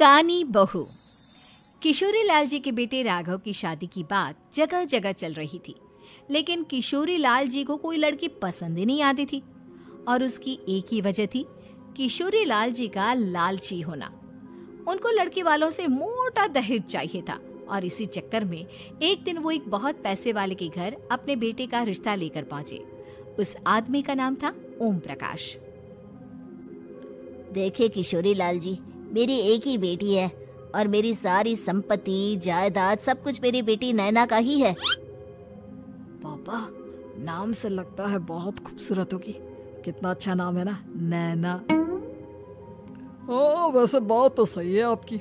कानी बहू। किशोरी लाल जी के बेटे राघव की शादी की बात जगह जगह चल रही थी, लेकिन किशोरी लाल जी को कोई लड़की पसंद ही नहीं आती थी। और उसकी एक ही वजह थी, किशोरी लाल जी का लालची होना। उनको लड़की वालों से मोटा दहेज चाहिए था और इसी चक्कर में एक दिन वो एक बहुत पैसे वाले के घर अपने बेटे का रिश्ता लेकर पहुंचे। उस आदमी का नाम था ओम प्रकाश। देखिए किशोरी लाल जी, मेरी एक ही बेटी है और मेरी सारी संपत्ति जायदाद सब कुछ मेरी बेटी नैना का ही है। पापा, नाम से लगता है बहुत खूबसूरत होगी। कितना अच्छा नाम है ना, नैना। ओ, वैसे बात तो सही है आपकी।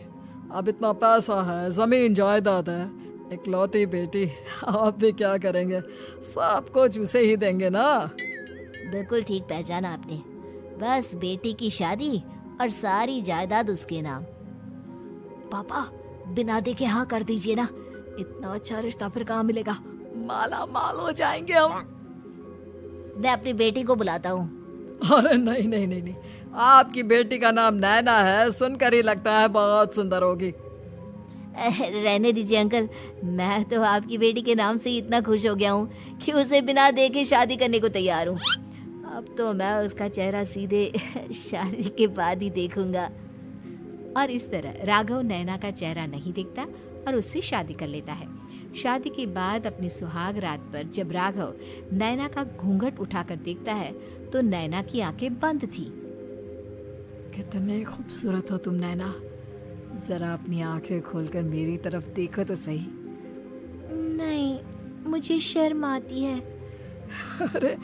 अब इतना पैसा है, जमीन जायदाद है, इकलौती बेटी, आप भी क्या करेंगे? सब कुछ उसे ही देंगे ना। बिल्कुल ठीक पहचाना आपने। बस बेटी की शादी और सारी जायदाद उसके नाम। पापा, बिना देखे हाँ कर दीजिए ना। इतना अच्छा रिश्ता फिर कहाँ मिलेगा? माला माल हो जाएंगे हम। मैं अपनी बेटी को बुलाता हूँ। अरे नहीं नहीं नहीं नहीं, आपकी बेटी का नाम नैना है, सुनकर ही लगता है बहुत सुंदर होगी। रहने दीजिए अंकल, मैं तो आपकी बेटी के नाम से ही इतना खुश हो गया हूँ कि उसे बिना देखे शादी करने को तैयार हूँ। अब तो मैं उसका चेहरा सीधे शादी के बाद ही देखूंगा। और इस तरह राघव नैना का चेहरा नहीं देखता और उससे शादी कर लेता है। शादी के बाद अपनी सुहाग रात पर जब राघव नैना का घूंघट उठाकर देखता है तो नैना की आंखें बंद थी। कितने खूबसूरत हो तुम नैना, जरा अपनी आंखें खोलकर मेरी तरफ देखो तो सही। नहीं, मुझे शर्म आती है। अरे,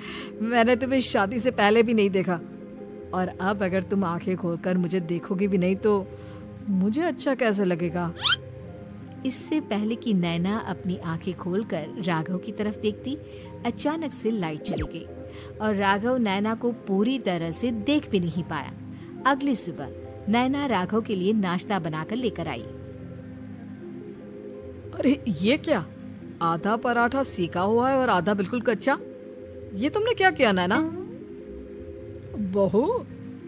मैंने तुम्हें शादी से पहले भी नहीं देखा और अब अगर तुम आंखें खोलकर मुझे देखोगी भी नहीं तो मुझे अच्छा कैसे लगेगा? इससे पहले कि नैना अपनी आंखें खोलकर राघव की तरफ देखती, अचानक से लाइट चली गई और राघव नैना को पूरी तरह से देख भी नहीं पाया। अगली सुबह नैना राघव के लिए नाश्ता बनाकर लेकर आई। अरे ये क्या, आधा पराठा सेका हुआ है और आधा बिल्कुल कच्चा। ये तुमने क्या किया नैना? बहू,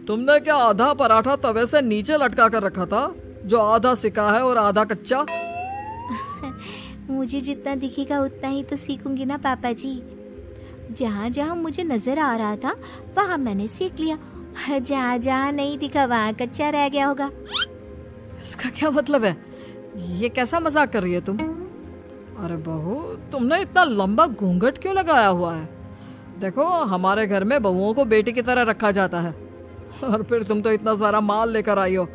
तुमने क्या आधा पराठा तवे से नीचे लटका कर रखा था जो आधा सेका है और आधा कच्चा? मुझे जितना दिखेगा उतना ही तो सीखूंगी ना पापा जी। जहाँ जहाँ मुझे नजर आ रहा था वहाँ मैंने सीख लिया, जहाँ जहाँ नहीं दिखा वहाँ कच्चा रह गया होगा। इसका क्या मतलब है? ये कैसा मजाक कर रही है तुम? अरे बहू, तुमने इतना लंबा घूंघट क्यों लगाया हुआ है? देखो, हमारे घर में बहुओं को बेटी की तरह रखा जाता है और फिर तुम तो इतना सारा माल लेकर आई हो।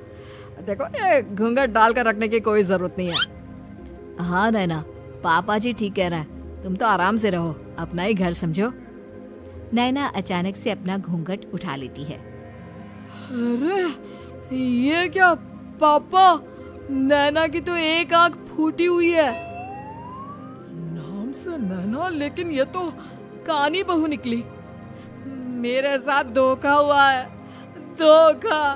देखो, ये घूंघट डालकर रखने की कोई जरूरत नहीं है। हाँ नैना, पापा जी ठीक कह रहा है, तुम तो आराम से रहो, अपना ही घर समझो। नैना अचानक से अपना घूंघट उठा लेती है। अरे ये क्या पापा, नैना की तो एक आंख फूटी हुई है। नाम से नैना, लेकिन ये तो कानी बहू निकली। मेरे साथ धोखा हुआ है, धोखा।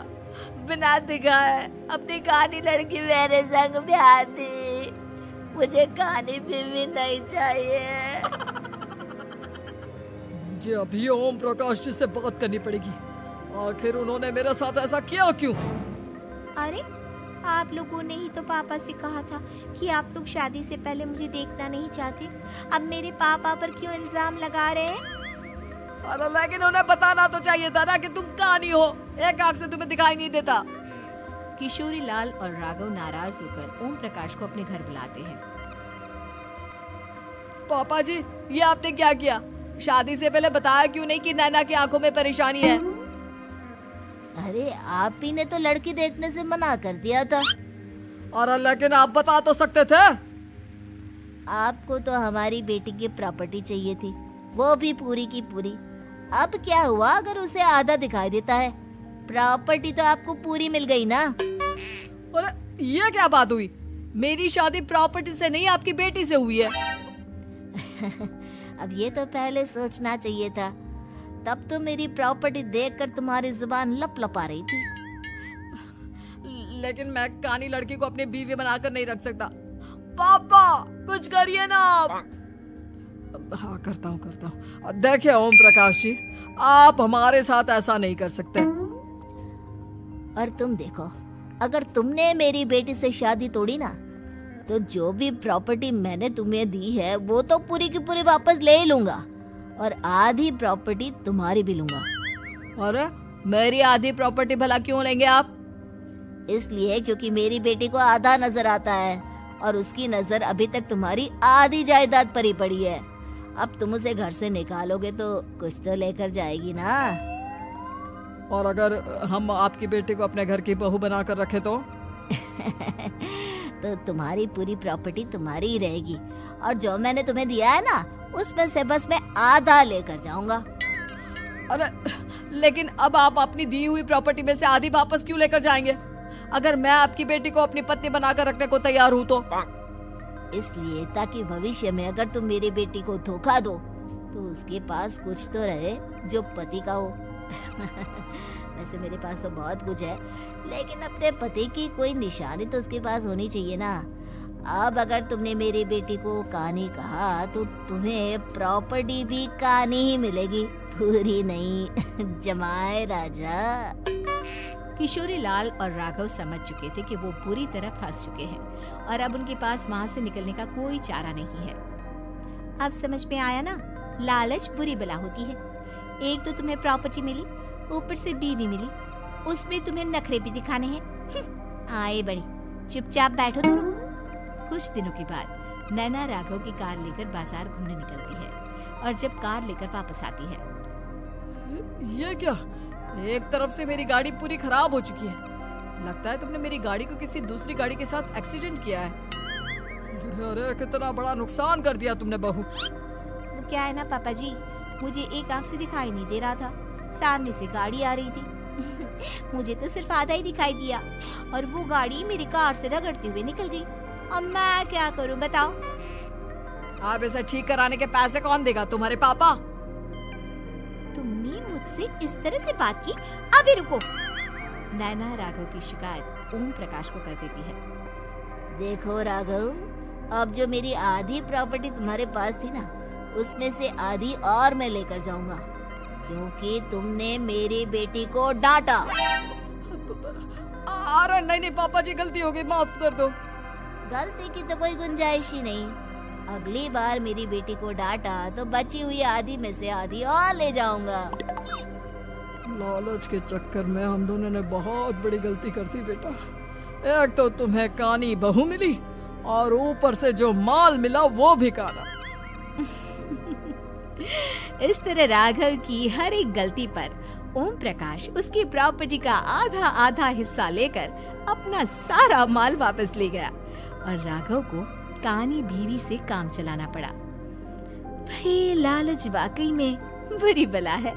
बिना दिखाए अपनी कानी लड़की मेरे संग ब्याह दी। मुझे कानी भी नहीं चाहिए। मुझे अभी ओम प्रकाश जी से बात करनी पड़ेगी। आखिर उन्होंने मेरे साथ ऐसा किया क्यों? अरे, आप लोगों ने ही तो पापा से कहा था कि आप लोग शादी से पहले मुझे देखना नहीं चाहते। अब मेरे पापा पर क्यों इल्जाम लगा रहे हैं? अरे लेकिन उन्हें बताना तो चाहिए था ना कि तुम कानी हो, एक आंख से तुम्हें दिखाई नहीं देता। किशोरी लाल और राघव नाराज होकर ओम प्रकाश को अपने घर बुलाते हैं। पापा जी, ये आपने क्या किया? शादी से पहले बताया क्यों नहीं कि नैना की आंखों में परेशानी है? अरे, आप ही ने तो लड़की देखने से मना कर दिया था। और लेकिन आप बता तो सकते थे। आपको तो हमारी बेटी की प्रॉपर्टी चाहिए थी, वो भी पूरी की पूरी। अब क्या हुआ अगर उसे आधा दिखाई देता है? प्रॉपर्टी तो आपको पूरी मिल गई ना। अरे ये क्या बात हुई? मेरी शादी प्रॉपर्टी से नहीं, आपकी बेटी से हुई है। अब ये तो पहले सोचना चाहिए था, तब तो मेरी प्रॉपर्टी देखकर तुम्हारी जुबान लप लपा रही थी। लेकिन मैं कानी लड़की को अपनी बीवी बनाकर नहीं रख सकता। पापा, कुछ करिए ना आप। हाँ, करता हूँ। देखिए ओम प्रकाश जी, आप हमारे साथ ऐसा नहीं कर सकते। और तुम देखो, अगर तुमने मेरी बेटी से शादी तोड़ी ना, तो जो भी प्रॉपर्टी मैंने तुम्हें दी है वो तो पूरी की पूरी वापस ले ही लूंगा, और आधी प्रॉपर्टी तुम्हारी भी लूंगा। अरे मेरी आधी प्रॉपर्टी भला क्यों लेंगे आप? इसलिए क्योंकि मेरी बेटी को आधा नजर आता है और उसकी नजर अभी तक तुम्हारी आधी जायदाद पर ही पड़ी है। अब तुम उसे घर से निकालोगे तो कुछ तो लेकर जाएगी ना। और अगर हम आपकी बेटी को अपने घर की बहू बनाकर रखे तो? तो तुम्हारी पूरी प्रॉपर्टी तुम्हारी ही रहेगी, और जो मैंने तुम्हें दिया है ना उसमें से बस मैं आधा लेकर जाऊंगा। अरे लेकिन अब आप अपनी दी हुई प्रॉपर्टी में से आधी वापस क्यों लेकर जाएंगे? अगर मैं आपकी बेटी को अपनी पत्नी बनाकर रखने को तैयार हूँ तो? इसलिए ताकि भविष्य में अगर तुम मेरी बेटी को धोखा दो तो उसके पास कुछ तो रहे जो पति का हो। वैसे मेरे पास तो बहुत कुछ है, लेकिन अपने पति की कोई निशानी तो उसके पास होनी चाहिए ना। अब अगर तुमने मेरी बेटी को कानी कहा तो तुम्हें प्रॉपर्टी भी कानी ही मिलेगी, पूरी नहीं। जमाए राजा। किशोरी लाल और राघव समझ चुके थे कि वो पूरी तरह फंस चुके हैं और अब उनके पास वहां से निकलने का कोई चारा नहीं है। अब समझ में आया ना, लालच बुरी बला होती है। एक तो तुम्हें प्रॉपर्टी मिली, ऊपर से बीवी मिली, उसमें तुम्हें नखरे भी दिखाने हैं। आए बड़ी, चुपचाप बैठो दोनों। कुछ दिनों के बाद नैना राघव की कार लेकर बाजार घूमने निकलती है और जब कार लेकर वापस आती है, ये क्या? एक तरफ से मेरी गाड़ी पूरी खराब हो चुकी है। लगता है तुमने मेरी गाड़ी को किसी दूसरी गाड़ी के साथ एक्सीडेंट किया है। अरे कितना बड़ा नुकसान कर दिया तुमने बहू। वो क्या है ना पापा जी, मुझे एक आंख से दिखाई नहीं दे रहा था, सामने से गाड़ी आ रही थी। मुझे तो सिर्फ आधा ही दिखाई दिया और वो गाड़ी मेरी कार से रगड़ते हुए निकल गई। अब मैं क्या करूं बताओ? आप इसे ठीक कराने के पैसे कौन देगा? तुम्हारे पापा। तुमने मुझसे इस तरह से बात की? अभी रुको। नैना राघव की शिकायत ओम प्रकाश को कर देती है। देखो राघव, अब जो मेरी आधी प्रॉपर्टी तुम्हारे पास थी ना, उसमें से आधी और मैं लेकर जाऊंगा, क्योंकि तुमने मेरी बेटी को डांटा। अरे नहीं पापा जी, गलती हो गई, माफ कर दो। गलती की तो कोई गुंजाइश ही नहीं। अगली बार मेरी बेटी को डांटा तो बची हुई आधी में से आधी और ले जाऊंगा। लालच के चक्कर में हम दोनों ने बहुत बड़ी गलती कर दी बेटा। एक तो तुम्हें कानी बहू मिली और ऊपर से जो माल मिला वो भी काना। इस तरह राघव की हर एक गलती पर ओम प्रकाश उसकी प्रॉपर्टी का आधा आधा हिस्सा लेकर अपना सारा माल वापस ले गया और राघव को कानी बीवी से काम चलाना पड़ा। भाई लालच वाकई में बुरी बला है।